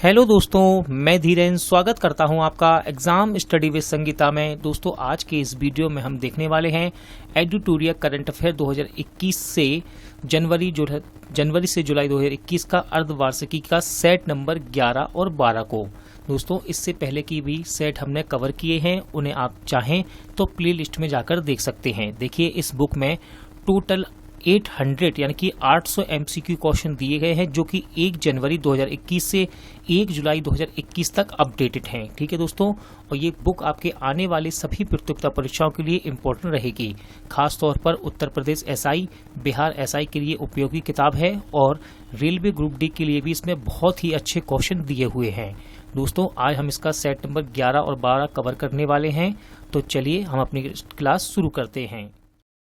Hello दोस्तों, मैं धीरेन स्वागत करता हूं आपका एग्जाम स्टडी विद संगीता में। दोस्तों, आज के इस वीडियो में हम देखने वाले हैं एडिटोरियल करंट अफेयर 2021 से जनवरी से जुलाई 2021 का अर्धवार्षिकी का सेट नंबर 11 और 12 को। दोस्तों, इससे पहले की भी सेट हमने कवर किए हैं, उन्हें आप चाहें तो प्ले लिस्ट में जाकर देख सकते हैं। देखिए, इस बुक में टोटल 800 यानी कि 800 MCQ क्वेश्चन दिए गए हैं, जो कि 1 जनवरी 2021 से 1 जुलाई 2021 तक अपडेटेड हैं। ठीक है दोस्तों, और ये बुक आपके आने वाली सभी प्रतियोगिता परीक्षाओं के लिए इम्पोर्टेंट रहेगी। खास तौर पर उत्तर प्रदेश SI, बिहार SI के लिए उपयोगी किताब है और रेलवे ग्रुप डी के लिए भी इसमें बहुत ही अच्छे क्वेश्चन दिए हुए हैं। दोस्तों, आज हम इसका सेट नंबर 11 और 12 कवर करने वाले हैं, तो चलिए हम अपनी क्लास शुरू करते हैं।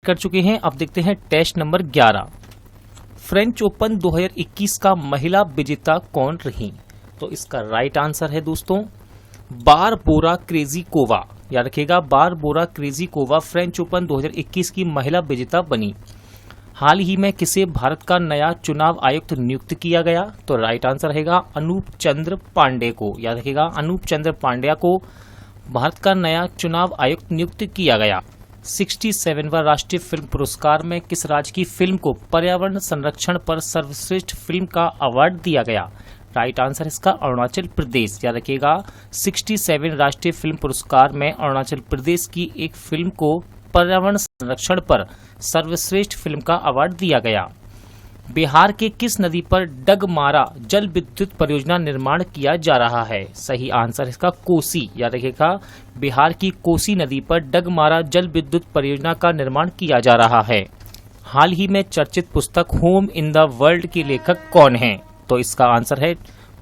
कर चुके हैं, अब देखते हैं टेस्ट नंबर 11। फ्रेंच ओपन 2021 का महिला विजेता कौन रही? तो इसका राइट आंसर है दोस्तों बारबोरा क्रेजिकोवा। याद रखिएगा, बारबोरा क्रेजिकोवा फ्रेंच ओपन 2021 की महिला विजेता बनी। हाल ही में किसे भारत का नया चुनाव आयुक्त नियुक्त किया गया? तो राइट आंसर रहेगा अनूप चंद्र पांडे को। याद रखिएगा, अनूप चंद्र पांड्या को भारत का नया चुनाव आयुक्त नियुक्त किया गया। 67वां राष्ट्रीय फिल्म पुरस्कार में किस राज्य की फिल्म को पर्यावरण संरक्षण पर सर्वश्रेष्ठ फिल्म का अवार्ड दिया गया? राइट आंसर इसका अरुणाचल प्रदेश। याद रखिएगा, 67 राष्ट्रीय फिल्म पुरस्कार में अरुणाचल प्रदेश की एक फिल्म को पर्यावरण संरक्षण पर सर्वश्रेष्ठ फिल्म का अवार्ड दिया गया। बिहार के किस नदी पर डगमारा जल विद्युत परियोजना निर्माण किया जा रहा है? सही आंसर इसका कोसी। याद रखिएगा, बिहार की कोसी नदी पर डगमारा जल विद्युत परियोजना का निर्माण किया जा रहा है। हाल ही में चर्चित पुस्तक होम इन द वर्ल्ड के लेखक कौन हैं? तो इसका आंसर है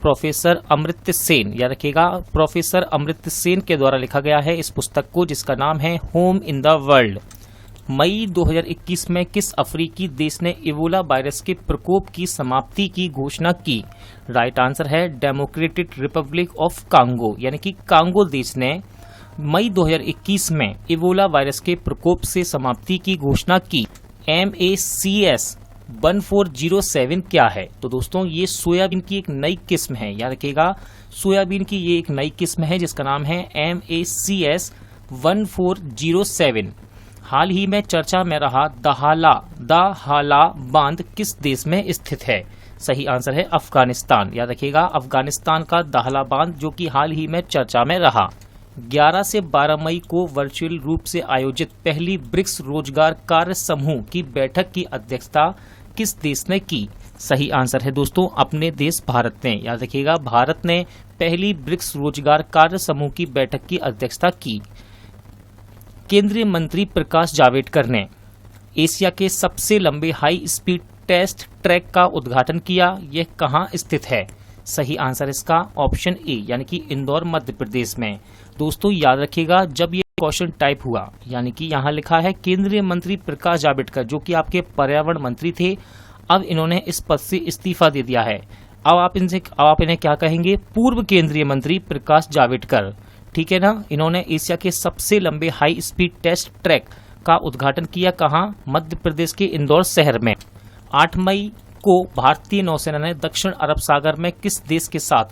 प्रोफेसर अमृत सेन। याद रखिएगा, प्रोफेसर अमृत सेन के द्वारा लिखा गया है इस पुस्तक को, जिसका नाम है होम इन द वर्ल्ड। मई 2021 में किस अफ्रीकी देश ने इबोला वायरस के प्रकोप की समाप्ति की घोषणा की? राइट आंसर है डेमोक्रेटिक रिपब्लिक ऑफ कांगो, यानी कि कांगो देश ने मई 2021 में इबोला वायरस के प्रकोप से समाप्ति की घोषणा की। MACS 1407 क्या है? तो दोस्तों, ये सोयाबीन की एक नई किस्म है। याद रखिएगा, सोयाबीन की ये एक नई किस्म है जिसका नाम है MACS 1407। हाल ही में चर्चा में रहा दहाला बांध किस देश में स्थित है? सही आंसर है अफगानिस्तान। याद रखिएगा, अफगानिस्तान का दहाला बांध, जो कि हाल ही में चर्चा में रहा। 11 से 12 मई को वर्चुअल रूप से आयोजित पहली ब्रिक्स रोजगार कार्य समूह की बैठक की अध्यक्षता किस देश ने की? सही आंसर है दोस्तों अपने देश भारत ने। याद रखिएगा, भारत ने पहली ब्रिक्स रोजगार कार्य समूह की बैठक की अध्यक्षता की। केंद्रीय मंत्री प्रकाश जावड़ेकर ने एशिया के सबसे लंबे हाई स्पीड टेस्ट ट्रैक का उद्घाटन किया। यह कहाँ स्थित है? सही आंसर इसका ऑप्शन ए, यानी कि इंदौर मध्य प्रदेश में। दोस्तों, याद रखिएगा, जब ये क्वेश्चन टाइप हुआ, यानी कि यहाँ लिखा है केंद्रीय मंत्री प्रकाश जावड़ेकर, जो कि आपके पर्यावरण मंत्री थे, अब इन्होंने इस पद से इस्तीफा दे दिया है। अब आप इन्हें क्या कहेंगे? पूर्व केंद्रीय मंत्री प्रकाश जावड़ेकर। ठीक है ना। इन्होंने एशिया के सबसे लंबे हाई स्पीड टेस्ट ट्रैक का उद्घाटन किया। कहाँ? मध्य प्रदेश के इंदौर शहर में। 8 मई को भारतीय नौसेना ने दक्षिण अरब सागर में किस देश के साथ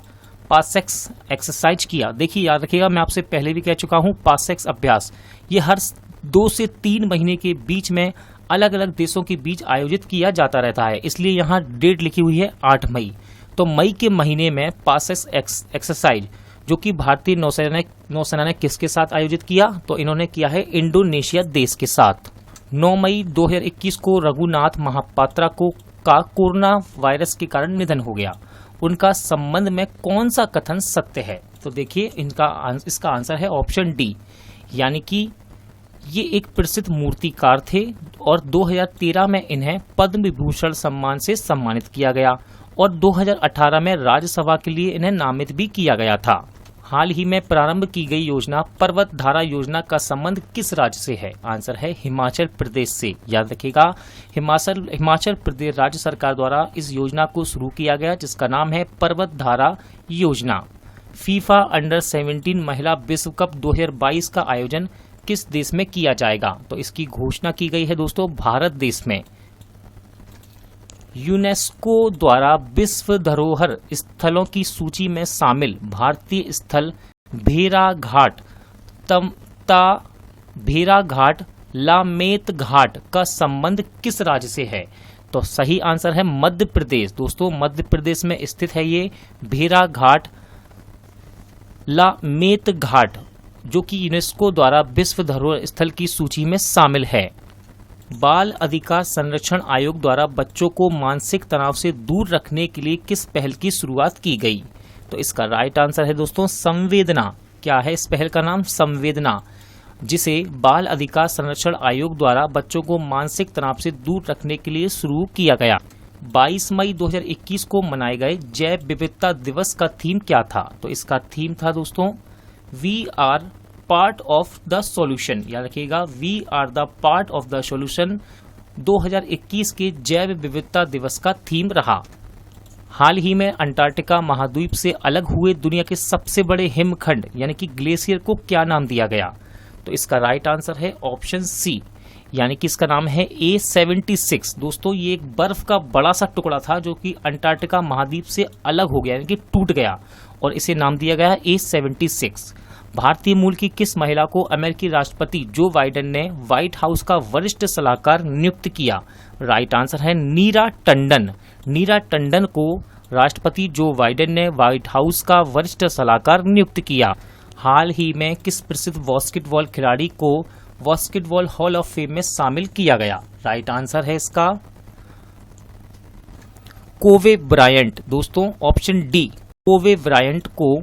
पासेक्स एक्सरसाइज किया? देखिए, याद रखिएगा, मैं आपसे पहले भी कह चुका हूँ, पासेक्स अभ्यास ये हर 2 से 3 महीने के बीच में अलग अलग देशों के बीच आयोजित किया जाता रहता है, इसलिए यहाँ डेट लिखी हुई है 8 मई। तो मई के महीने में पासेक्स एक्सरसाइज, जो कि भारतीय नौसेना ने किसके साथ आयोजित किया? तो इन्होंने किया है इंडोनेशिया देश के साथ। 9 मई 2021 को रघुनाथ महापात्रा का कोरोना वायरस के कारण निधन हो गया। उनका संबंध में कौन सा कथन सत्य है? तो देखिए, इसका आंसर है ऑप्शन डी, यानी कि ये एक प्रसिद्ध मूर्तिकार थे और 2013 में इन्हें पद्म विभूषण सम्मान से सम्मानित किया गया और 2018 में राज्यसभा के लिए इन्हें नामित भी किया गया था। हाल ही में प्रारंभ की गई योजना पर्वत धारा योजना का संबंध किस राज्य से है? आंसर है हिमाचल प्रदेश से। याद रखिएगा, हिमाचल प्रदेश राज्य सरकार द्वारा इस योजना को शुरू किया गया, जिसका नाम है पर्वत धारा योजना। फीफा अंडर 17 महिला विश्व कप 2022 का आयोजन किस देश में किया जाएगा? तो इसकी घोषणा की गई है दोस्तों भारत देश में। यूनेस्को द्वारा विश्व धरोहर स्थलों की सूची में शामिल भारतीय स्थल भेड़ाघाट, तमता भेड़ाघाट, लामेत घाट का संबंध किस राज्य से है? तो सही आंसर है मध्य प्रदेश। दोस्तों मध्य प्रदेश में स्थित है ये भेड़ाघाट, लामेत घाट, जो कि यूनेस्को द्वारा विश्व धरोहर स्थल की सूची में शामिल है। बाल अधिकार संरक्षण आयोग द्वारा बच्चों को मानसिक तनाव से दूर रखने के लिए किस पहल की शुरुआत की गई? तो इसका राइट आंसर है दोस्तों संवेदना। क्या है इस पहल का नाम? संवेदना, जिसे बाल अधिकार संरक्षण आयोग द्वारा बच्चों को मानसिक तनाव से दूर रखने के लिए शुरू किया गया। 22 मई 2021 को मनाए गए जैव विविधता दिवस का थीम क्या था? तो इसका थीम था दोस्तों we are part of the solution. याद रखिएगा, we are the part of the solution 2021 के जैव विविधता दिवस का थीम रहा। हाल ही में अंटार्कटिका महाद्वीप से अलग हुए दुनिया के सबसे बड़े हिमखंड यानी कि ग्लेशियर को क्या नाम दिया गया? तो इसका राइट आंसर है ऑप्शन सी, यानी कि इसका नाम है A76। दोस्तों ये एक बर्फ का बड़ा सा टुकड़ा था जो कि अंटार्कटिका महाद्वीप से अलग हो गया यानी कि टूट गया, और इसे नाम दिया गया A76। भारतीय मूल की किस महिला को अमेरिकी राष्ट्रपति जो बाइडेन ने व्हाइट हाउस का वरिष्ठ सलाहकार नियुक्त किया? राइट आंसर है नीरा टंडन। नीरा टंडन को राष्ट्रपति जो बाइडेन ने व्हाइट हाउस का वरिष्ठ सलाहकार नियुक्त किया। हाल ही में किस प्रसिद्ध बास्केटबॉल खिलाड़ी को बास्केटबॉल हॉल ऑफ फेम में शामिल किया गया? राइट आंसर है इसका कोबे ब्रायंट। दोस्तों ऑप्शन डी, कोबे ब्रायंट को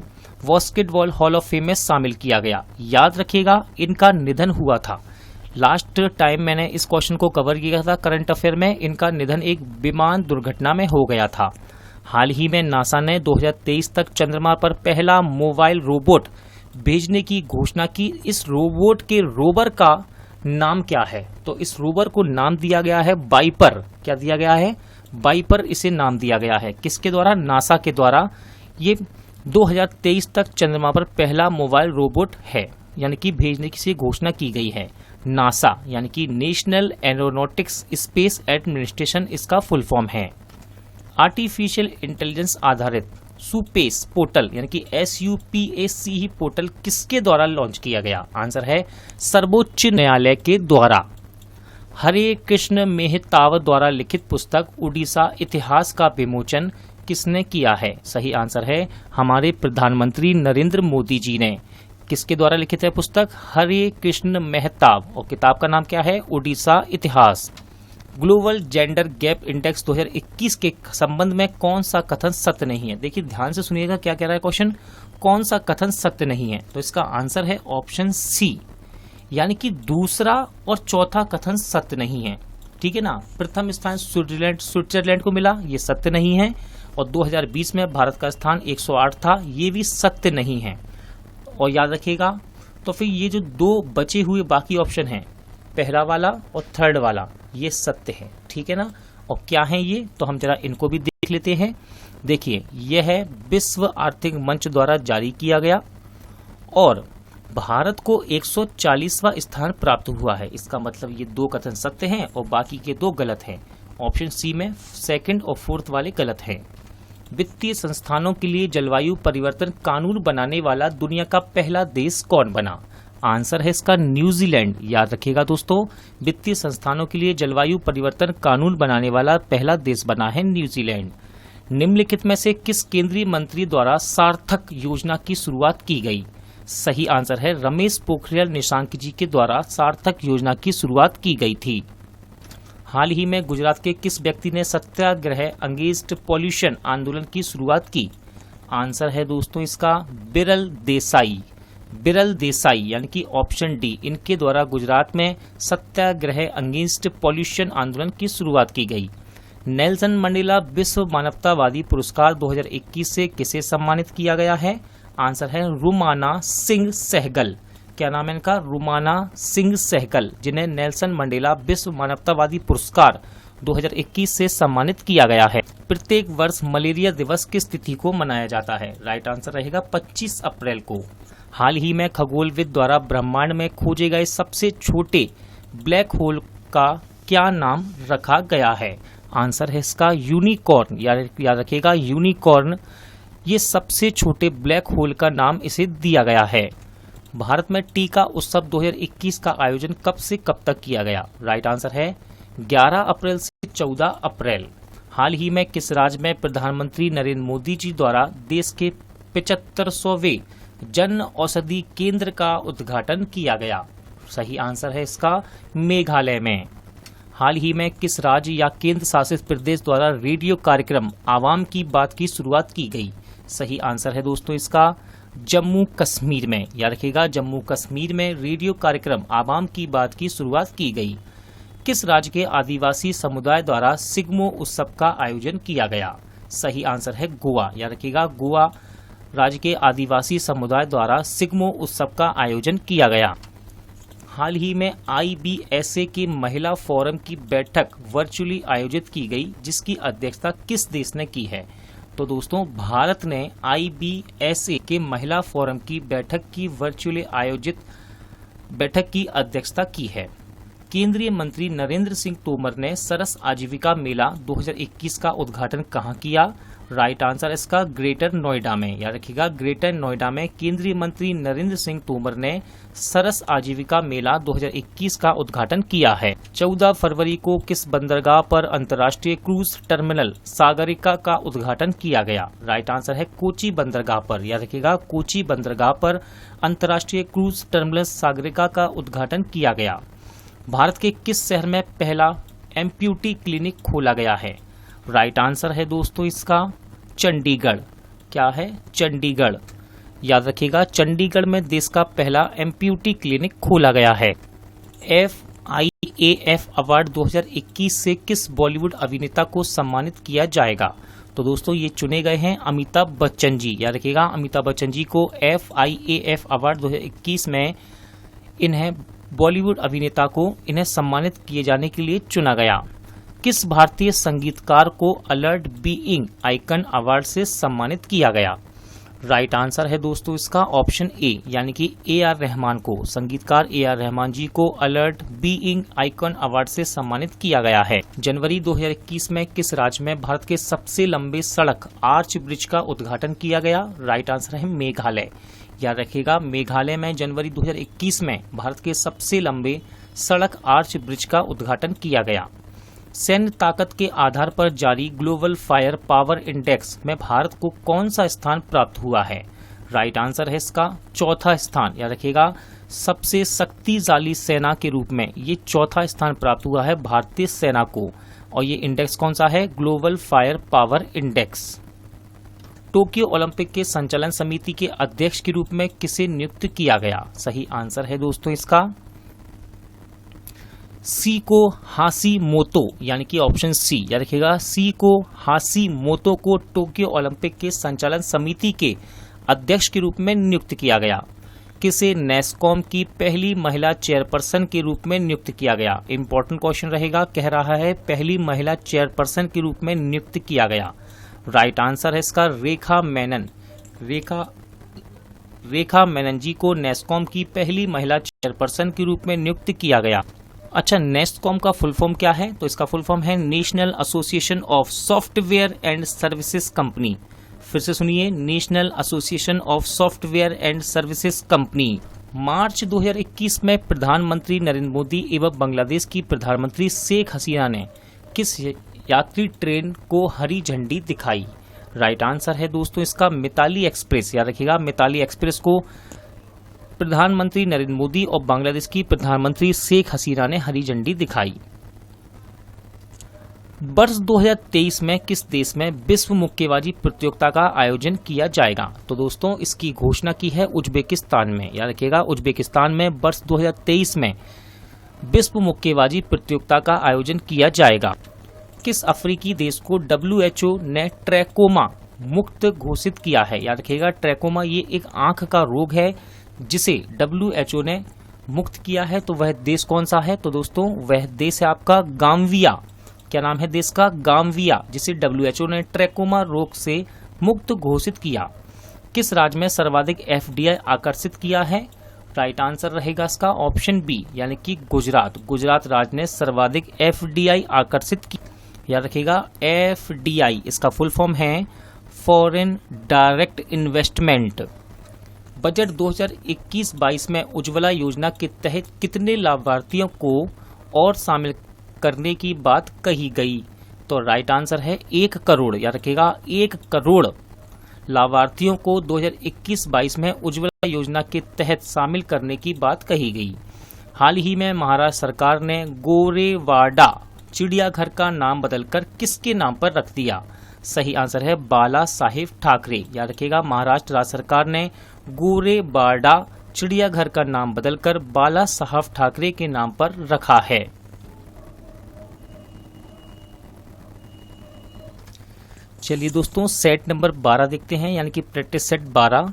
बास्केटबॉल हॉल ऑफ फेम में शामिल किया गया। याद रखिएगा इनका निधन हुआ था। लास्ट टाइम मैंने इस क्वेश्चन को कवर किया था करंट अफेयर में। इनका निधन एक विमान दुर्घटना में हो गया था। हाल ही में नासा ने 2023 तक चंद्रमा पर पहला मोबाइल रोबोट भेजने की घोषणा की। इस रोबोट के रोवर का नाम क्या है? तो इस रोवर को नाम दिया गया है वाइपर। क्या दिया गया है? वाइपर इसे नाम दिया गया है। किसके द्वारा? नासा के द्वारा। ये 2023 तक चंद्रमा पर पहला मोबाइल रोबोट है, यानी कि भेजने की से घोषणा की गई है। नासा यानी कि नेशनल एरोनॉटिक्स स्पेस एडमिनिस्ट्रेशन इसका फुल फॉर्म है। आर्टिफिशियल इंटेलिजेंस आधारित सुपेस पोर्टल यानी कि SUPAC पोर्टल किसके द्वारा लॉन्च किया गया? आंसर है सर्वोच्च न्यायालय के द्वारा। हरे कृष्ण मेहताब द्वारा लिखित पुस्तक उड़ीसा इतिहास का विमोचन किसने किया है? सही आंसर है हमारे प्रधानमंत्री नरेंद्र मोदी जी ने। किसके द्वारा लिखित है पुस्तक? हरे कृष्ण मेहताब, और किताब का नाम क्या है? उड़ीसा इतिहास। ग्लोबल जेंडर गैप इंडेक्स 2021 के संबंध में कौन सा कथन सत्य नहीं है? देखिए ध्यान से सुनिएगा क्या कह रहा है क्वेश्चन। कौन सा कथन सत्य नहीं है? तो इसका आंसर है ऑप्शन सी, यानी कि दूसरा और चौथा कथन सत्य नहीं है। ठीक है ना। प्रथम स्थान स्विट्जरलैंड को मिला, ये सत्य नहीं है। और 2020 में भारत का स्थान 108 था, ये भी सत्य नहीं है। और याद रखिएगा, तो फिर ये जो दो बचे हुए बाकी ऑप्शन हैं, पहला वाला और थर्ड वाला, ये सत्य है। ठीक है ना। और क्या है ये? तो हम जरा इनको भी देख लेते हैं। देखिए यह है विश्व आर्थिक मंच द्वारा जारी किया गया और भारत को 140वां स्थान प्राप्त हुआ है। इसका मतलब ये दो कथन सत्य हैं और बाकी के दो गलत हैं। ऑप्शन सी में सेकंड और फोर्थ वाले गलत हैं। वित्तीय संस्थानों के लिए जलवायु परिवर्तन कानून बनाने वाला दुनिया का पहला देश कौन बना? आंसर है इसका न्यूजीलैंड। याद रखिएगा दोस्तों, वित्तीय संस्थानों के लिए जलवायु परिवर्तन कानून बनाने वाला पहला देश बना है न्यूजीलैंड। निम्नलिखित में से किस केंद्रीय मंत्री द्वारा सार्थक योजना की शुरुआत की गई? सही आंसर है रमेश पोखरियाल निशंक जी के द्वारा सार्थक योजना की शुरुआत की गई थी। हाल ही में गुजरात के किस व्यक्ति ने सत्याग्रह अगेंस्ट पॉल्यूशन आंदोलन की शुरुआत की? आंसर है दोस्तों इसका बिरल देसाई। बिरल देसाई यानी कि ऑप्शन डी, इनके द्वारा गुजरात में सत्याग्रह अगेंस्ट पॉल्यूशन आंदोलन की शुरुआत की गई। नेल्सन मंडेला विश्व मानवतावादी पुरस्कार 2021 से किसे सम्मानित किया गया है? आंसर है रुमाना सिंह सहगल। क्या नाम है इनका? रुमाना सिंह सहगल, जिन्हें नेल्सन मंडेला विश्व मानवतावादी पुरस्कार 2021 से सम्मानित किया गया है। प्रत्येक वर्ष मलेरिया दिवस किस तिथि को मनाया जाता है? राइट आंसर रहेगा 25 अप्रैल को। हाल ही में खगोलविद द्वारा ब्रह्मांड में खोजे गए सबसे छोटे ब्लैक होल का क्या नाम रखा गया है? आंसर है इसका यूनिकॉर्न। याद रखिएगा यूनिकॉर्न, ये सबसे छोटे ब्लैक होल का नाम इसे दिया गया है। भारत में टीका उत्सव 2021 का आयोजन कब से कब तक किया गया? राइट आंसर है 11 अप्रैल से 14 अप्रैल। हाल ही में किस राज्य में प्रधानमंत्री नरेंद्र मोदी जी द्वारा देश के 75वें जन औषधि केंद्र का उद्घाटन किया गया? सही आंसर है इसका मेघालय में। हाल ही में किस राज्य या केंद्र शासित प्रदेश द्वारा रेडियो कार्यक्रम आवाम की बात की शुरुआत की गई? सही आंसर है दोस्तों इसका जम्मू कश्मीर में। याद रखिएगा जम्मू कश्मीर में रेडियो कार्यक्रम आवाम की बात की शुरुआत की गई। किस राज्य के आदिवासी समुदाय द्वारा सिग्मो उत्सव का आयोजन किया गया? सही आंसर है गोवा। याद रखिएगा गोवा राज्य के आदिवासी समुदाय द्वारा सिग्मो उत्सव का आयोजन किया गया। हाल ही में IBSA के महिला फोरम की बैठक वर्चुअली आयोजित की गई, जिसकी अध्यक्षता किस देश ने की है? तो दोस्तों भारत ने IBSA के महिला फोरम की बैठक की वर्चुअली आयोजित बैठक की अध्यक्षता की है। केंद्रीय मंत्री नरेंद्र सिंह तोमर ने सरस आजीविका मेला 2021 का उद्घाटन कहाँ किया? राइट आंसर इसका ग्रेटर नोएडा में। याद रखिएगा ग्रेटर नोएडा में केंद्रीय मंत्री नरेंद्र सिंह तोमर ने सरस आजीविका मेला 2021 का उद्घाटन किया है। 14 फरवरी को किस बंदरगाह पर अंतर्राष्ट्रीय क्रूज टर्मिनल सागरिका का उद्घाटन किया गया? राइट आंसर है कोची बंदरगाह पर। याद रखिएगा कोची बंदरगाह पर अंतर्राष्ट्रीय क्रूज टर्मिनल सागरिका का उद्घाटन किया गया। भारत के किस शहर में पहला एम्प्यूटी क्लिनिक खोला गया है? राइट आंसर है दोस्तों इसका चंडीगढ़। क्या है? चंडीगढ़। याद रखिएगा चंडीगढ़ में देश का पहला एम्प्यूटी क्लिनिक खोला गया है। FIAF अवार्ड 2021 से किस बॉलीवुड अभिनेता को सम्मानित किया जाएगा? तो दोस्तों ये चुने गए हैं अमिताभ बच्चन जी। याद रखिएगा अमिताभ बच्चन जी को FIAF अवार्ड 2021 में इन्हें बॉलीवुड अभिनेता को इन्हें सम्मानित किए जाने के लिए चुना गया। किस भारतीय संगीतकार को अलर्ट बीइंग आइकन अवार्ड से सम्मानित किया गया? राइट आंसर है दोस्तों इसका ऑप्शन ए, यानी कि AR रहमान को। संगीतकार AR रहमान जी को अलर्ट बीइंग आइकन अवार्ड से सम्मानित किया गया है। जनवरी 2021 में किस राज्य में भारत के सबसे लंबे सड़क आर्च ब्रिज का उद्घाटन किया गया? राइट आंसर है मेघालय। याद रखिएगा मेघालय में जनवरी 2021 में भारत के सबसे लंबे सड़क आर्च ब्रिज का उद्घाटन किया गया। सैन्य ताकत के आधार पर जारी ग्लोबल फायर पावर इंडेक्स में भारत को कौन सा स्थान प्राप्त हुआ है? राइट आंसर है इसका चौथा स्थान। याद रखिएगा सबसे शक्तिशाली सेना के रूप में ये चौथा स्थान प्राप्त हुआ है भारतीय सेना को। और ये इंडेक्स कौन सा है? Global fire power index. Tokyo Olympic के संचालन समिति के अध्यक्ष के रूप में किसे नियुक्त किया गया? सही आंसर है दोस्तों इसका सीको हाशिमोतो, यानी कि ऑप्शन सी। याद रखिएगा सीको हाशिमोतो को टोक्यो ओलंपिक के संचालन समिति के अध्यक्ष के रूप में नियुक्त किया गया। किसे नेस्कॉम की पहली महिला चेयरपर्सन के रूप में नियुक्त किया गया? इंपॉर्टेंट क्वेश्चन रहेगा, कह रहा है पहली महिला चेयरपर्सन के रूप में नियुक्त किया गया। राइट आंसर है इसका रेखा मेनन। रेखा मेनन जी को नेस्कॉम की पहली महिला चेयरपर्सन के रूप में नियुक्त किया गया। अच्छा, नेस्कॉम का फुल फॉर्म क्या है? तो इसका फुल फॉर्म है national association of software and services company. फिर से सुनिए, national association of software and services company. March 2021 में प्रधानमंत्री नरेंद्र मोदी एवं बांग्लादेश की प्रधानमंत्री शेख हसीना ने किस यात्री ट्रेन को हरी झंडी दिखाई? राइट आंसर है दोस्तों इसका मिताली एक्सप्रेस। याद रखिएगा मिताली एक्सप्रेस को प्रधानमंत्री नरेंद्र मोदी और बांग्लादेश की प्रधानमंत्री शेख हसीना ने हरी झंडी दिखाई। वर्ष 2023 में किस देश में विश्व मुक्केबाजी प्रतियोगिता का आयोजन किया जाएगा? तो दोस्तों इसकी घोषणा की है उज्बेकिस्तान में। याद रखिएगा उज्बेकिस्तान में वर्ष 2023 में विश्व मुक्केबाजी प्रतियोगिता का आयोजन किया जाएगा। किस अफ्रीकी देश को WHO ने ट्रैकोमा मुक्त घोषित किया है? याद रखिएगा ट्रैकोमा ये एक आंख का रोग है जिसे WHO ने मुक्त किया है। तो वह देश कौन सा है? तो दोस्तों वह देश है आपका गाम्बिया। क्या नाम है देश का? गाम्बिया, जिसे WHO ने ट्रैकोमा रोग से मुक्त घोषित किया। किस राज्य में सर्वाधिक FDI आकर्षित किया है? राइट आंसर रहेगा इसका ऑप्शन बी, यानी कि गुजरात। गुजरात राज्य ने सर्वाधिक FDI आकर्षित की। याद रखिएगा FDI इसका फुल फॉर्म है फॉरेन डायरेक्ट इन्वेस्टमेंट। बजट 2021-22 में उज्ज्वला योजना के तहत कितने लाभार्थियों को और शामिल करने की बात कही गई? तो राइट आंसर है 1 करोड़। याद रखिएगा 1 करोड़ लाभार्थियों को 2021-22 में उज्ज्वला योजना के तहत शामिल करने की बात कही गई। हाल ही में महाराष्ट्र सरकार ने गोरेवाड़ा चिड़ियाघर का नाम बदलकर किसके नाम पर रख दिया? सही आंसर है बाला साहेब ठाकरे। याद रखिएगा महाराष्ट्र राज्य सरकार ने गोरेवाड़ा चिड़ियाघर का नाम बदलकर बाला साहब ठाकरे के नाम पर रखा है। चलिए दोस्तों सेट नंबर 12 देखते हैं, यानी कि प्रैक्टिस सेट 12।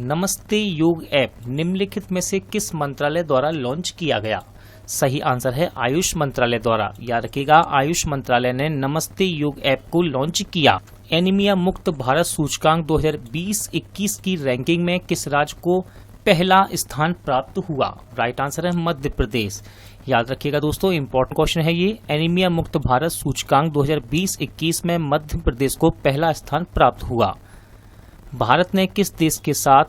नमस्ते योग ऐप निम्नलिखित में से किस मंत्रालय द्वारा लॉन्च किया गया? सही आंसर है आयुष मंत्रालय द्वारा। याद रखिएगा आयुष मंत्रालय ने नमस्ते योग ऐप को लॉन्च किया। एनीमिया मुक्त भारत सूचकांक 2020-21 की रैंकिंग में किस राज्य को पहला स्थान प्राप्त हुआ? राइट आंसर है मध्य प्रदेश। याद रखिएगा दोस्तों इंपॉर्टेंट क्वेश्चन है ये। एनीमिया मुक्त भारत सूचकांक 2020-21 में मध्य प्रदेश को पहला स्थान प्राप्त हुआ। भारत ने किस देश के साथ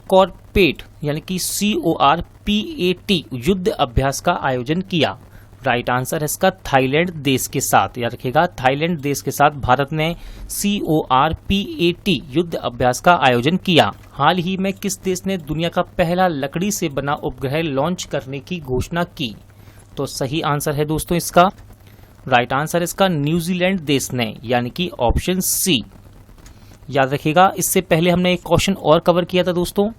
कॉरपेट यानी कि CORPAT युद्ध अभ्यास का आयोजन किया? राइट आंसर है इसका थाईलैंड देश के साथ। याद रखिएगा थाईलैंड देश के साथ भारत ने CORPAT युद्ध अभ्यास का आयोजन किया। हाल ही में किस देश ने दुनिया का पहला लकड़ी से बना उपग्रह लॉन्च करने की घोषणा की? तो सही आंसर है दोस्तों इसका राइट आंसर इसका न्यूजीलैंड देश ने, यानी कि ऑप्शन सी। याद रखिएगा इससे पहले हमने एक क्वेश्चन और कवर किया था दोस्तों,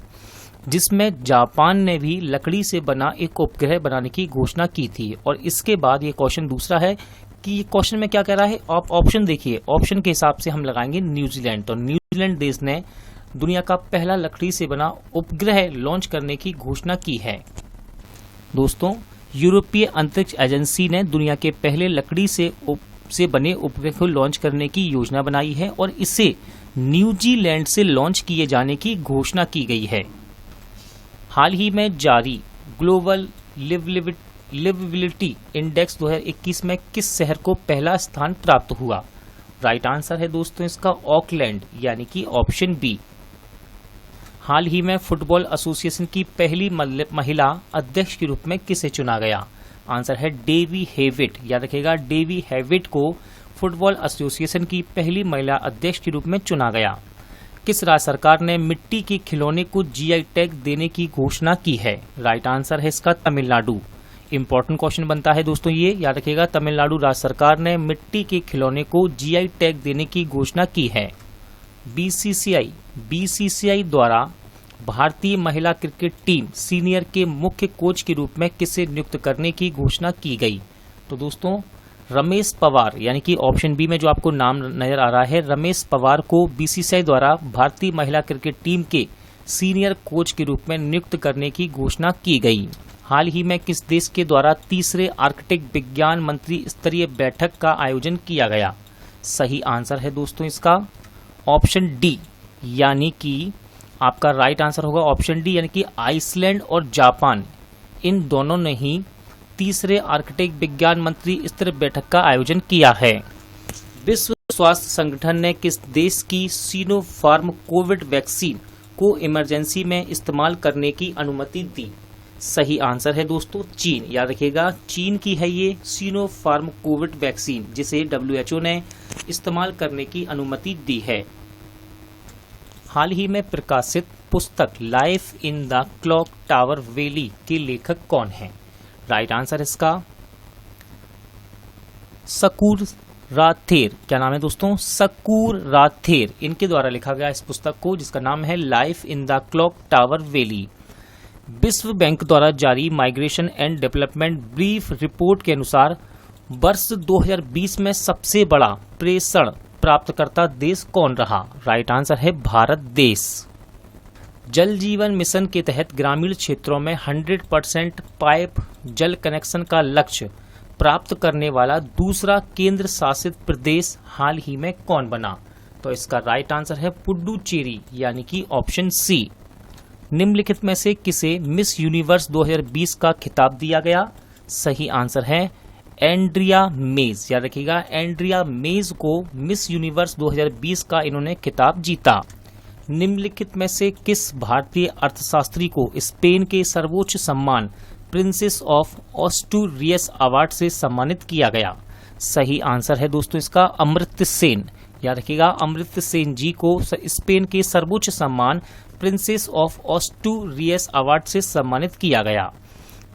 जिसमें जापान ने भी लकड़ी से बना एक उपग्रह बनाने की घोषणा की थी। और इसके बाद ये क्वेश्चन दूसरा है कि क्वेश्चन में क्या कह रहा है, आप ऑप्शन देखिए, ऑप्शन के हिसाब से हम लगाएंगे न्यूजीलैंड। तो न्यूजीलैंड देश ने दुनिया का पहला लकड़ी से बना उपग्रह लॉन्च करने की घोषणा की है। दोस्तों यूरोपीय अंतरिक्ष एजेंसी ने दुनिया के पहले लकड़ी से बने उपग्रह को लॉन्च करने की योजना बनाई है और इसे न्यूजीलैंड से लॉन्च किए जाने की घोषणा की गई है। हाल ही में जारी ग्लोबल लिवेबिलिटी इंडेक्स 2021 में किस शहर को पहला स्थान प्राप्त हुआ? राइट आंसर है दोस्तों इसका ऑकलैंड, यानी कि ऑप्शन बी। हाल ही में फुटबॉल एसोसिएशन की पहली महिला अध्यक्ष के रूप में किसे चुना गया? आंसर है डेवी हेविट। याद रखिएगा डेवी हेविट को फुटबॉल एसोसिएशन की पहली महिला अध्यक्ष के रूप में चुना गया। किस राज्य सरकार ने मिट्टी के खिलौने को GI टैग देने की घोषणा की है? राइट आंसर है इसका तमिलनाडु। इंपॉर्टेंट क्वेश्चन बनता है दोस्तों ये, याद रखिएगा तमिलनाडु राज्य सरकार ने मिट्टी के खिलौने को GI टैग देने की घोषणा की है। BCCI द्वारा भारतीय महिला क्रिकेट टीम सीनियर के मुख्य कोच के रूप में किसे नियुक्त करने की घोषणा की गई? तो दोस्तों रमेश पवार, यानी कि ऑप्शन बी में जो आपको नाम नजर आ रहा है, रमेश पवार को BCCI द्वारा भारतीय महिला क्रिकेट टीम के सीनियर कोच के रूप में नियुक्त करने की घोषणा की गई। हाल ही में किस देश के द्वारा तीसरे आर्कटिक विज्ञान मंत्री स्तरीय बैठक का आयोजन किया गया? सही आंसर है दोस्तों इसका ऑप्शन डी, यानी कि आपका राइट आंसर होगा ऑप्शन डी, यानी कि आइसलैंड और जापान इन दोनों ने ही तीसरे आर्कटिक विज्ञान मंत्री स्तरीय बैठक का आयोजन किया है। विश्व स्वास्थ्य संगठन ने किस देश की सिनोफार्म कोविड वैक्सीन को इमरजेंसी में इस्तेमाल करने की अनुमति दी? सही आंसर है दोस्तों चीन। याद रखिएगा चीन की है ये सिनोफार्म कोविड वैक्सीन, जिसे WHO ने इस्तेमाल करने की अनुमति दी है। हाल ही में प्रकाशित पुस्तक life in the clock tower valley के लेखक कौन हैं? राइट आंसर इसका सकूर राथेर। क्या नाम है दोस्तों? सकूर राथेर। इनके द्वारा लिखा गया इस पुस्तक को, जिसका नाम है life in the clock tower valley. विश्व बैंक द्वारा जारी migration and development brief report के अनुसार वर्ष 2020 में सबसे बड़ा प्रेषण प्राप्तकर्ता देश कौन रहा? राइट आंसर है भारत देश। जल जीवन मिशन के तहत ग्रामीण क्षेत्रों में 100% पाइप जल कनेक्शन का लक्ष्य प्राप्त करने वाला दूसरा केंद्र शासित प्रदेश हाल ही में कौन बना? तो इसका राइट आंसर है पुडुचेरी, यानी कि ऑप्शन सी। निम्नलिखित में से किसे मिस यूनिवर्स 2020 का खिताब दिया गया? सही आंसर है एंड्रिया मेज, याद रखिएगा एंड्रिया मेज को मिस यूनिवर्स 2020 का इन्होंने खिताब जीता। निम्नलिखित में से किस भारतीय अर्थशास्त्री को स्पेन के सर्वोच्च सम्मान प्रिंसेस ऑफ ऑस्टूरियस अवार्ड से सम्मानित किया गया? सही आंसर है दोस्तों इसका अमर्त्य सेन। याद रखिएगा अमर्त्य सेन जी को स्पेन के सर्वोच्च सम्मान प्रिंसेस ऑफ ऑस्टूरियस अवार्ड से सम्मानित किया गया।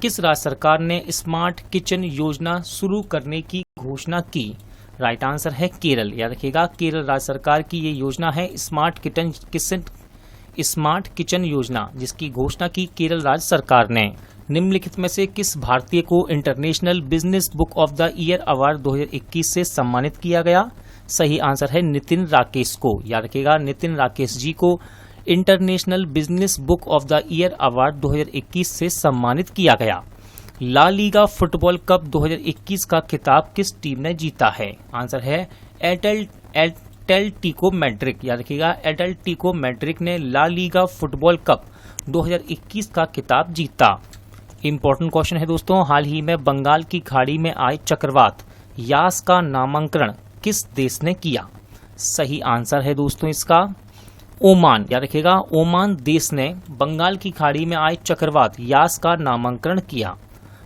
किस राज्य सरकार ने स्मार्ट किचन योजना शुरू करने की घोषणा की? राइट आंसर है केरल। याद रखिएगा केरल राज्य सरकार की ये योजना है स्मार्ट किचन योजना, जिसकी घोषणा की केरल राज्य सरकार ने। निम्नलिखित में से किस भारतीय को international business book of the year award 2021 से सम्मानित किया गया? सही आंसर है नितिन राकेश को। याद रखिएगा नितिन राकेश जी को international business book of the year award 2021 से सम्मानित किया गया। ला लीगा फुटबॉल कप 2021 का खिताब किस टीम ने जीता है? आंसर है एटलेटिको मैड्रिड। याद रखिएगा एटलेटिको मैड्रिड ने ला लीगा फुटबॉल कप 2021 का खिताब जीता। इंपॉर्टेंट क्वेश्चन है दोस्तों, हाल ही में बंगाल की खाड़ी में आए चक्रवात यास का नामकरण किस देश ने किया? सही आंसर है दोस्तों इसका ओमान। याद रखिएगा ओमान देश ने बंगाल की खाड़ी में आए चक्रवात यास का नामकरण किया।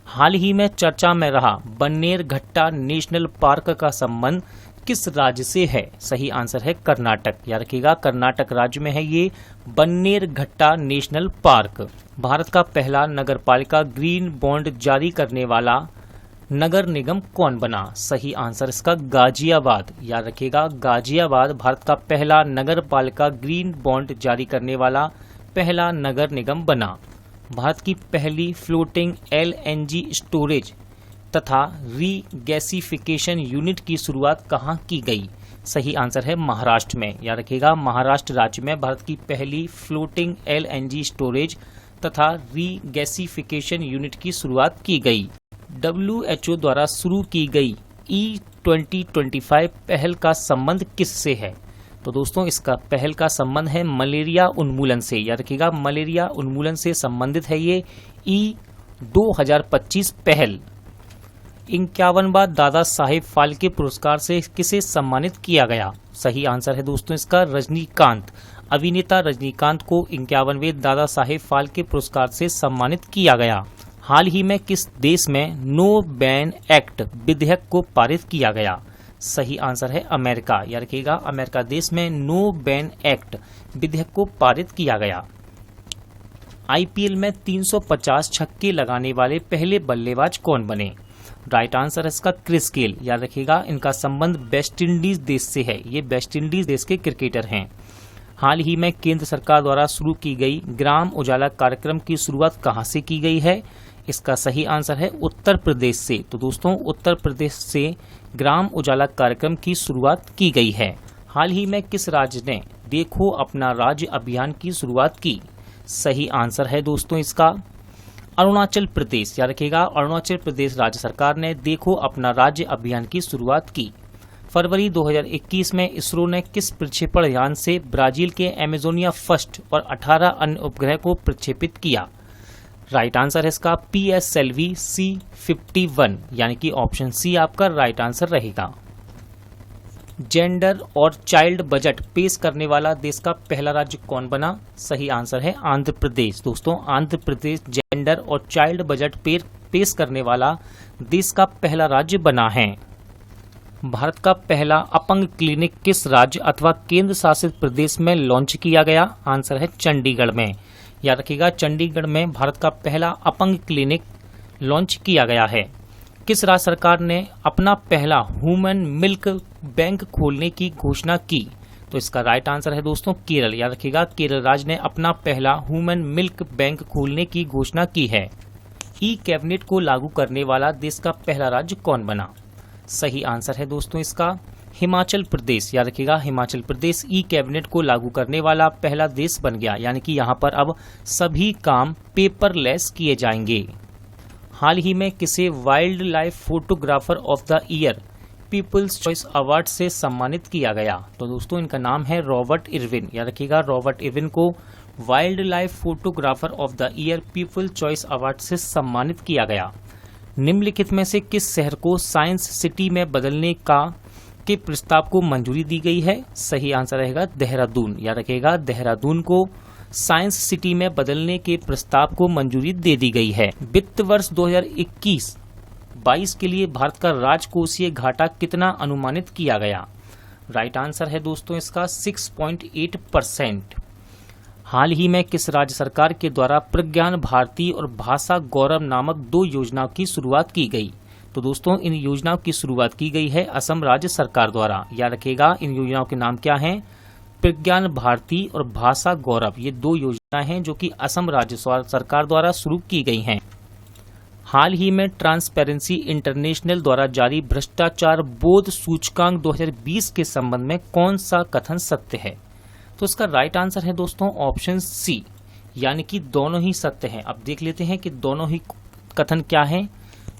हाल ही में चर्चा में रहा बन्नेरघट्टा नेशनल पार्क का संबंध किस राज्य से है? सही आंसर है कर्नाटक। याद रखिएगा कर्नाटक राज्य में है ये बन्नेरघट्टा नेशनल पार्क। भारत का पहला नगरपालिका ग्रीन बॉन्ड जारी करने वाला नगर निगम कौन बना? सही आंसर इसका गाजियाबाद। याद रखिएगा गाजियाबाद भारत का पहला नगरपालिका ग्रीन बॉन्ड जारी करने वाला पहला नगर निगम बना। भारत की पहली फ्लोटिंग LNG स्टोरेज तथा रीगैसिफिकेशन यूनिट की शुरुआत कहाँ की गई? सही आंसर है महाराष्ट्र में। याद रखिएगा महाराष्ट्र राज्य में भारत की पहली फ्लोटिंग LNG स्टोरेज तथा रीगैसिफिकेशन यूनिट की शुरुआत की गई। WHO द्वारा शुरू की गई E2025 पहल का संबंध किससे है? तो दोस्तों इसका पहल का संबंध है मलेरिया उन्मूलन से। याद रखिएगा मलेरिया उन्मूलन से संबंधित है ये E2025 पहल। 51वां दादा साहेब फाल्के पुरस्कार से किसे सम्मानित किया गया? सही आंसर है दोस्तों इसका रजनीकांत। अभिनेता रजनीकांत को 51वें दादा साहेब फाल्के पुरस्कार से सम्मानित किया गया। हाल ही में किस देश में नो बैन एक्ट विधेयक को पारित किया गया? सही आंसर है अमेरिका। याद रखिएगा अमेरिका देश में नो बैन एक्ट विधेयक को पारित किया गया। IPL में 350 छक्के लगाने वाले पहले बल्लेबाज कौन बने? राइट आंसर है इसका क्रिस गेल। याद रखिएगा इनका संबंध वेस्ट इंडीज देश से है। ये वेस्ट इंडीज देश के क्रिकेटर हैं। हाल ही में केंद्र सरकार द्वारा शुरू की गई ग्राम उजाला कार्यक्रम की शुरुआत कहां से की गई है? इसका सही आंसर है उत्तर प्रदेश से। तो दोस्तों उत्तर प्रदेश से ग्राम उजाला कार्यक्रम की शुरुआत की गई है। हाल ही में किस राज्य ने देखो अपना राज्य अभियान की शुरुआत की? सही आंसर है दोस्तों इसका अरुणाचल प्रदेश। याद रखिएगा अरुणाचल प्रदेश राज्य सरकार ने देखो अपना राज्य अभियान की शुरुआत की। फरवरी 2021 में इसरो ने किस प्रक्षेपण यान से ब्राजील के एमेजोनिया फर्स्ट और 18 अन्य उपग्रह को प्रक्षेपित किया? राइट आंसर है इसका PSLV C51, यानी कि ऑप्शन सी आपका राइट आंसर रहेगा। जेंडर और चाइल्ड बजट पेश करने वाला देश का पहला राज्य कौन बना? सही आंसर है आंध्र प्रदेश। दोस्तों आंध्र प्रदेश जेंडर और चाइल्ड बजट पेश करने वाला देश का पहला राज्य बना है। भारत का पहला अपंग क्लिनिक किस राज्य अथवा केंद्र शासित प्रदेश में लॉन्च किया गया? आंसर है चंडीगढ़ में। याद रखिएगा चंडीगढ़ में भारत का पहला अपंग क्लिनिक लॉन्च किया गया है। किस राज्य सरकार ने अपना पहला ह्यूमन मिल्क बैंक खोलने की घोषणा की? तो इसका राइट आंसर है दोस्तों केरल। याद रखिएगा केरल राज्य ने अपना पहला ह्यूमन मिल्क बैंक खोलने की घोषणा की है। ई कैबिनेट को लागू करने वाला देश का पहला राज्य कौन बना? सही आंसर है दोस्तों इसका हिमाचल प्रदेश। याद रखिएगा हिमाचल प्रदेश ई कैबिनेट को लागू करने वाला पहला देश बन गया, यानी कि यहाँ पर अब सभी काम पेपरलेस किए जाएंगे। हाल ही में किसे wild life photographer of the year people's choice award से सम्मानित किया गया? तो दोस्तों इनका नाम है रॉबर्ट इरविन। याद रखिएगा रॉबर्ट इरविन को wild life photographer of the year people's choice award से सम्मानित किया गया। निम्नलिखित में से किस शहर को साइंस सिटी में बदलने के प्रस्ताव को मंजूरी दी गई है? सही आंसर रहेगा देहरादून। याद रखिएगा, देहरादून को साइंस सिटी में बदलने के प्रस्ताव को मंजूरी दे दी गई है। वित्त वर्ष 2021-22 के लिए भारत का राजकोषीय घाटा कितना अनुमानित किया गया? राइट आंसर है दोस्तों इसका 6.8%। हाल ही में किस राज्य सरकार के द्वारा प्रज्ञान भारती और भाषा गौरव नामक 2 योजनाओं की शुरुआत की गई? तो दोस्तों इन योजनाओं की शुरुआत की गई है असम राज्य सरकार द्वारा। याद रखिएगा, इन योजनाओं के नाम क्या हैं? प्रज्ञान भारती और भाषा गौरव। ये 2 योजनाएं हैं जो कि असम राज्य सरकार द्वारा शुरू की गई हैं। हाल ही में ट्रांसपेरेंसी इंटरनेशनल द्वारा जारी भ्रष्टाचार बोध सूचकांक 2020 के संबंध में कौन सा कथन सत्य है? तो इसका राइट आंसर है दोस्तों ऑप्शन सी, यानी कि दोनों ही सत्य हैं। अब देख लेते हैं कि दोनों ही कथन क्या हैं।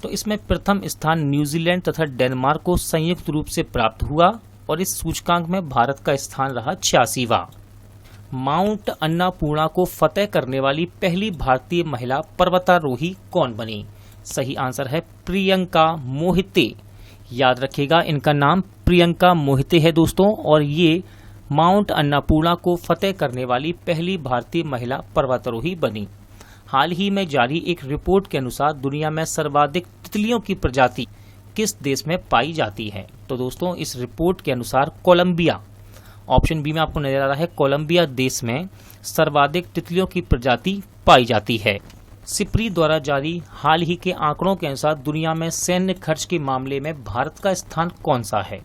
तो इसमें प्रथम स्थान न्यूजीलैंड तथा डेनमार्क को संयुक्त रूप से प्राप्त हुआ और इस सूचकांक में भारत का स्थान रहा 86वां। माउंट अन्नापूर्णा को फतेह करने वाली पहली भारतीय महिला पर्वतारोही कौन बनी? सही आंसर है प्रियंका मोहिते। याद रखिएगा, इनका नाम प्रियंका मोहिते है दोस्तों, और ये माउंट अन्नापूर्णा को फतेह करने वाली पहली भारतीय महिला पर्वतारोही बनी। हाल ही में जारी एक रिपोर्ट के अनुसार दुनिया में सर्वाधिक तितलियों की प्रजाति किस देश में पाई जाती है? तो दोस्तों इस रिपोर्ट के अनुसार कोलंबिया, ऑप्शन बी में आपको नजर आ रहा है, कोलंबिया देश में सर्वाधिक तितलियों की प्रजाति पाई जाती है। सिप्री द्वारा जारी हाल ही के आंकड़ों के अनुसार दुनिया में सैन्य खर्च के मामले में भारत का स्थान कौन सा है?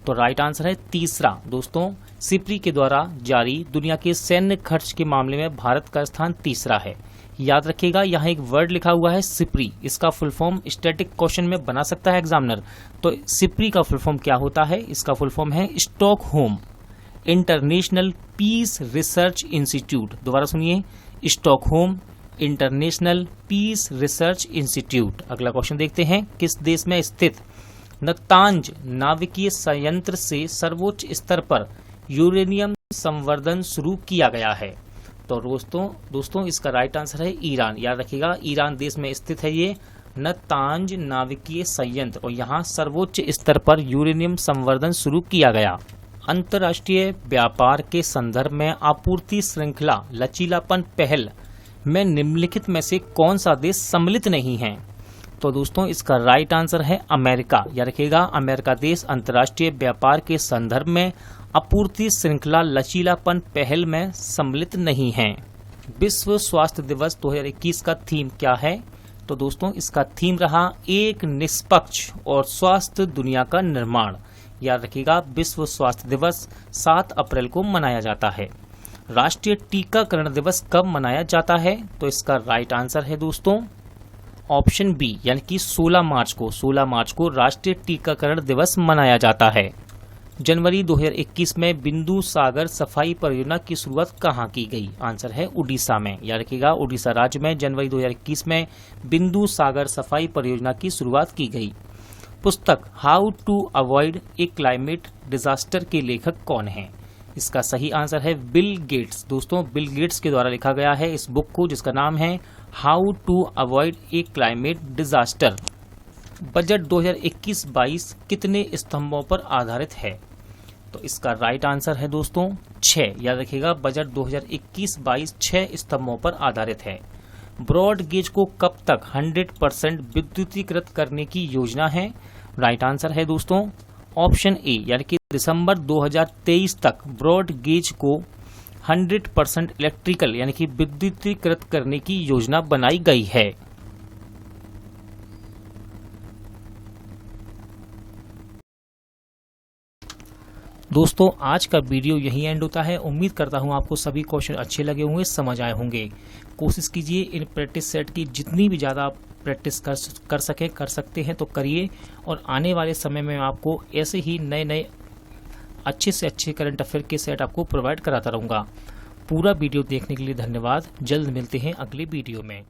तो राइट आंसर है तीसरा दोस्तों, सिप्री के द्वारा जारी दुनिया के सैन्य खर्च के मामले में भारत का स्थान तीसरा है। याद रखिएगा, यहाँ एक वर्ड लिखा हुआ है सिप्री, इसका फुल फॉर्म स्टैटिक क्वेश्चन में बना सकता है एग्जामिनर। तो सिप्री का फुल फॉर्म क्या होता है? इसका फुल फॉर्म है Stockholm International Peace Research Institute. दोबारा सुनिए, Stockholm International Peace Research Institute. अगला क्वेश्चन देखते हैं, किस देश में स्थित नतांज नाभिकीय संयंत्र से सर्वोच्च स्तर पर यूरेनियम संवर्धन शुरू किया गया है? तो दोस्तों इसका राइट आंसर है ईरान। याद रखिएगा, ईरान देश में स्थित है ये नतांज नाभिकीय संयंत्र, और यहाँ सर्वोच्च स्तर पर यूरेनियम संवर्धन शुरू किया गया। अंतर्राष्ट्रीय व्यापार के संदर्भ में आपूर्ति श्रृंखला लचीलापन पहल में निम्नलिखित में से कौन सा देश सम्मिलित नहीं है? तो दोस्तों इसका राइट आंसर है अमेरिका। याद रखिएगा, अमेरिका देश अंतर्राष्ट्रीय व्यापार के संदर्भ में आपूर्ति श्रृंखला लचीलापन पहल में सम्मिलित नहीं है। विश्व स्वास्थ्य दिवस 2021 का थीम क्या है? तो दोस्तों इसका थीम रहा एक निष्पक्ष और स्वस्थ दुनिया का निर्माण। याद रखिएगा, विश्व स्वास्थ्य दिवस 7 अप्रैल को मनाया जाता है। राष्ट्रीय टीकाकरण दिवस कब मनाया जाता है? तो इसका राइट आंसर है दोस्तों ऑप्शन बी, यानी कि 16 मार्च को राष्ट्रीय टीकाकरण दिवस मनाया जाता है। जनवरी 2021 में बिंदु सागर सफाई परियोजना की शुरुआत कहाँ की गई? आंसर है उड़ीसा में। याद रखिएगा, उड़ीसा राज्य में जनवरी 2021 में बिंदु सागर सफाई परियोजना की शुरुआत की गई। पुस्तक how to avoid a climate disaster के लेखक कौन हैं? इसका सही आंसर है बिल गेट्स। दोस्तों बिल गेट्स के द्वारा लिखा गया है इस बुक को, जिसका नाम है how to avoid a climate disaster. Budget 2021-22 कितने स्तंभों पर आधारित है? तो इसका राइट आंसर है दोस्तों 6। याद रखिएगा, बजट 2021-22 6 स्तंभों पर आधारित है। ब्रॉड गेज को कब तक 100% विद्युतीकृत करने की योजना है? राइट आंसर है दोस्तों ऑप्शन ए, यानी कि दिसंबर 2023 तक ब्रॉड गेज को 100% इलेक्ट्रिकल यानी कि विद्युतीकृत करने की योजना बनाई गई है। दोस्तों आज का वीडियो यहीं एंड होता है। उम्मीद करता हूं आपको सभी क्वेश्चन अच्छे लगे होंगे, समझ आए होंगे। कोशिश कीजिए इन प्रैक्टिस सेट की जितनी भी ज़्यादा प्रैक्टिस कर सकते हैं तो करिए, और आने वाले समय में आपको ऐसे ही नए अच्छे से अच्छे करंट अफेयर के सेट आपको प्रोवाइड कराता रहूँगा। पूरा वीडियो देखने के लिए धन्यवाद। जल्द मिलते हैं अगले वीडियो में।